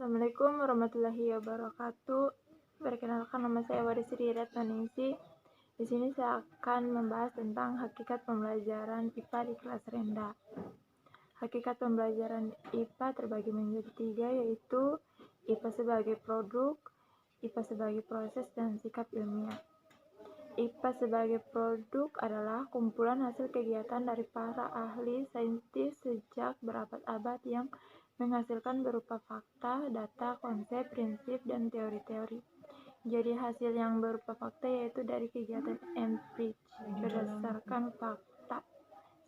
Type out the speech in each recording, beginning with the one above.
Assalamualaikum warahmatullahi wabarakatuh. Perkenalkan, nama saya Warisri Retnaningsi. Di sini saya akan membahas tentang hakikat pembelajaran IPA di kelas rendah. Hakikat pembelajaran IPA terbagi menjadi 3, yaitu IPA sebagai produk, IPA sebagai proses, dan sikap ilmiah. IPA sebagai produk adalah kumpulan hasil kegiatan dari para ahli saintis sejak berabad-abad yang menghasilkan berupa fakta, data, konsep, prinsip, dan teori-teori. Jadi hasil yang berupa fakta yaitu dari kegiatan empiris berdasarkan fakta.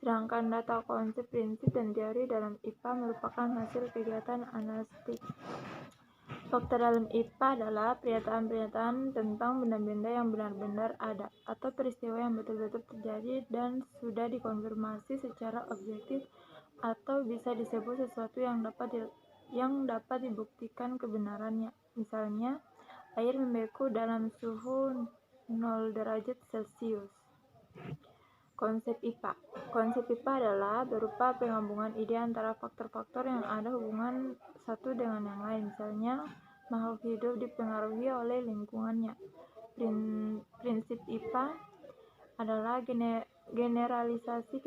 Sedangkan data, konsep, prinsip, dan teori dalam IPA merupakan hasil kegiatan analitik. Fakta dalam IPA adalah pernyataan-pernyataan tentang benda-benda yang benar-benar ada atau peristiwa yang betul-betul terjadi dan sudah dikonfirmasi secara objektif, atau bisa disebut sesuatu yang dapat dibuktikan kebenarannya. Misalnya, air membeku dalam suhu 0 derajat Celcius. Konsep IPA. Konsep IPA adalah berupa penggabungan ide antara faktor-faktor yang ada hubungan satu dengan yang lain. Misalnya, makhluk hidup dipengaruhi oleh lingkungannya. Prinsip IPA adalah generalisasi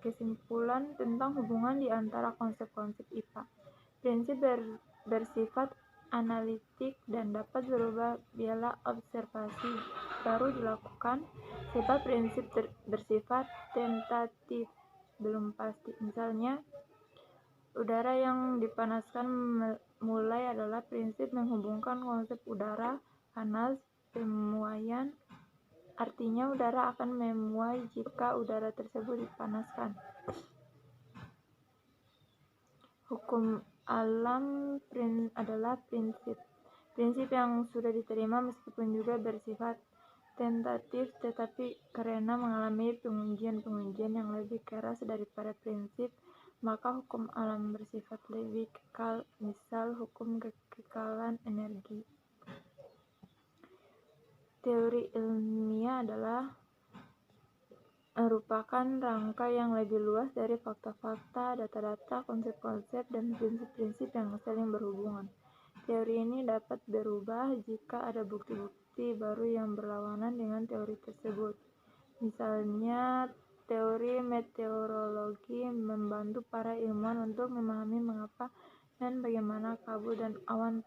kesimpulan tentang hubungan di antara konsep-konsep IPA. Prinsip bersifat analitik dan dapat berubah bila observasi baru dilakukan, sebab prinsip bersifat tentatif, belum pasti. Misalnya, udara yang dipanaskan mulai adalah prinsip menghubungkan konsep udara panas pemuaian. Artinya udara akan memuai jika udara tersebut dipanaskan. Hukum alam adalah prinsip yang sudah diterima meskipun juga bersifat tentatif, tetapi karena mengalami pengujian yang lebih keras daripada prinsip, maka hukum alam bersifat lebih kekal, misal hukum kekekalan energi. Teori ilmiah adalah merupakan rangka yang lebih luas dari fakta-fakta, data-data, konsep-konsep, dan prinsip-prinsip yang saling berhubungan. Teori ini dapat berubah jika ada bukti-bukti baru yang berlawanan dengan teori tersebut. Misalnya, teori meteorologi membantu para ilmuwan untuk memahami mengapa dan bagaimana kabut dan awan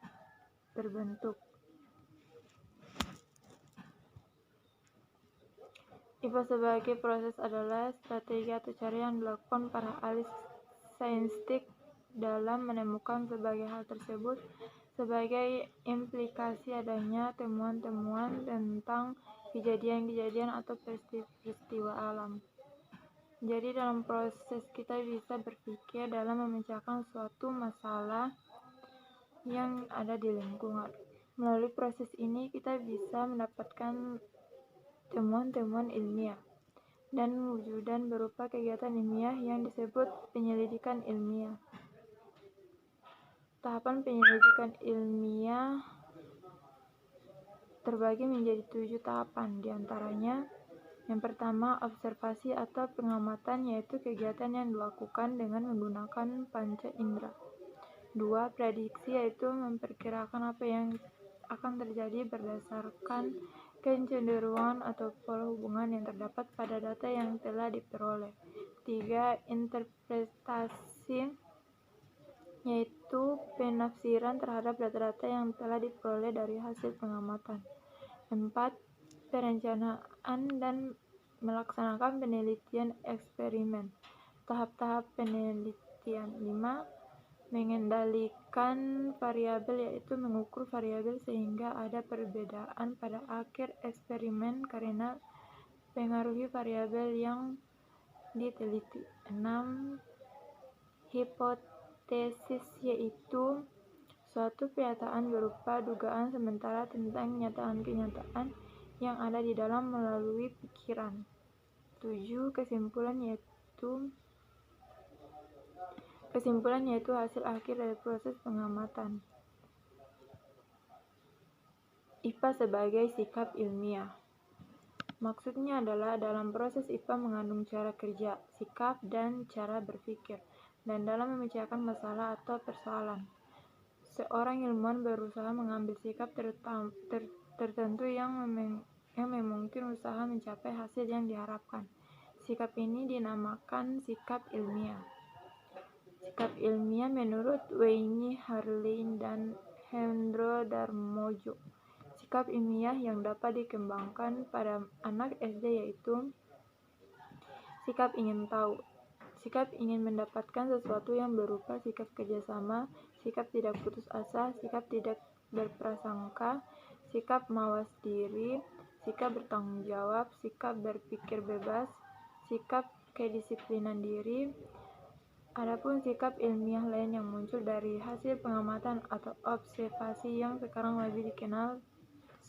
terbentuk. IPA sebagai proses adalah strategi atau cara yang dilakukan para ahli saintik dalam menemukan sebagai hal tersebut sebagai implikasi adanya temuan-temuan tentang kejadian-kejadian atau peristiwa alam. Jadi dalam proses kita bisa berpikir dalam memecahkan suatu masalah yang ada di lingkungan. Melalui proses ini kita bisa mendapatkan temuan-temuan ilmiah dan wujudan berupa kegiatan ilmiah yang disebut penyelidikan ilmiah. Tahapan penyelidikan ilmiah terbagi menjadi 7 tahapan, diantaranya yang pertama observasi atau pengamatan, yaitu kegiatan yang dilakukan dengan menggunakan panca indera. 2. Prediksi, yaitu memperkirakan apa yang akan terjadi berdasarkan kecenderungan atau pola hubungan yang terdapat pada data yang telah diperoleh. 3. Interpretasi, yaitu penafsiran terhadap data-data yang telah diperoleh dari hasil pengamatan. 4. Perencanaan dan melaksanakan penelitian eksperimen. Tahap-tahap penelitian. 5. Mengendalikan variabel, yaitu mengukur variabel sehingga ada perbedaan pada akhir eksperimen karena pengaruhi variabel yang diteliti. 6. Hipotesis, yaitu suatu pernyataan berupa dugaan sementara tentang kenyataan-kenyataan yang ada di dalam melalui pikiran. 7. Kesimpulan yaitu hasil akhir dari proses pengamatan. IPA sebagai sikap ilmiah. Maksudnya adalah dalam proses IPA mengandung cara kerja, sikap, dan cara berpikir, dan dalam memecahkan masalah atau persoalan. seorang ilmuwan berusaha mengambil sikap tertentu yang memungkinkan usaha mencapai hasil yang diharapkan. Sikap ini dinamakan sikap ilmiah. Sikap ilmiah menurut Wayne Harlin dan Hendro Darmojo. Sikap ilmiah yang dapat dikembangkan pada anak SD yaitu sikap ingin tahu, sikap ingin mendapatkan sesuatu yang berupa sikap kerjasama, sikap tidak putus asa, sikap tidak berprasangka, sikap mawas diri, sikap bertanggung jawab, sikap berpikir bebas, sikap kedisiplinan diri. Adapun sikap ilmiah lain yang muncul dari hasil pengamatan atau observasi yang sekarang lebih dikenal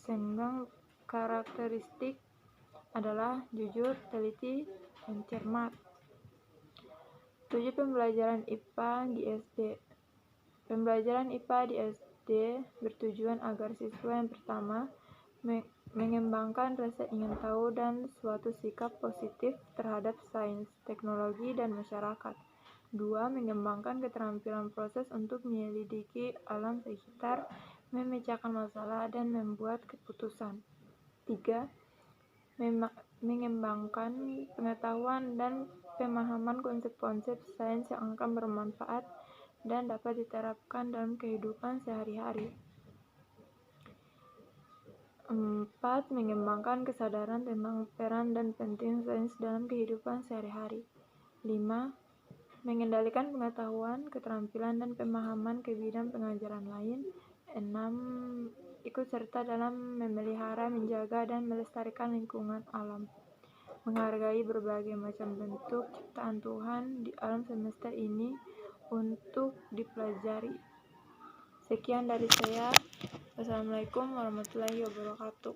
dengan karakteristik adalah jujur, teliti, dan cermat. 7. Pembelajaran IPA di SD. Pembelajaran IPA di SD bertujuan agar siswa yang pertama mengembangkan rasa ingin tahu dan suatu sikap positif terhadap sains, teknologi, dan masyarakat. 2. Mengembangkan keterampilan proses untuk menyelidiki alam sekitar, memecahkan masalah, dan membuat keputusan. 3. Mengembangkan pengetahuan dan pemahaman konsep-konsep sains yang akan bermanfaat dan dapat diterapkan dalam kehidupan sehari-hari. 4. Mengembangkan kesadaran tentang peran dan penting sains dalam kehidupan sehari-hari. 5. Mengendalikan pengetahuan, keterampilan, dan pemahaman ke bidang pengajaran lain. 6. Ikut serta dalam memelihara, menjaga, dan melestarikan lingkungan alam. Menghargai berbagai macam bentuk ciptaan Tuhan di alam semesta ini untuk dipelajari. Sekian dari saya. Wassalamualaikum warahmatullahi wabarakatuh.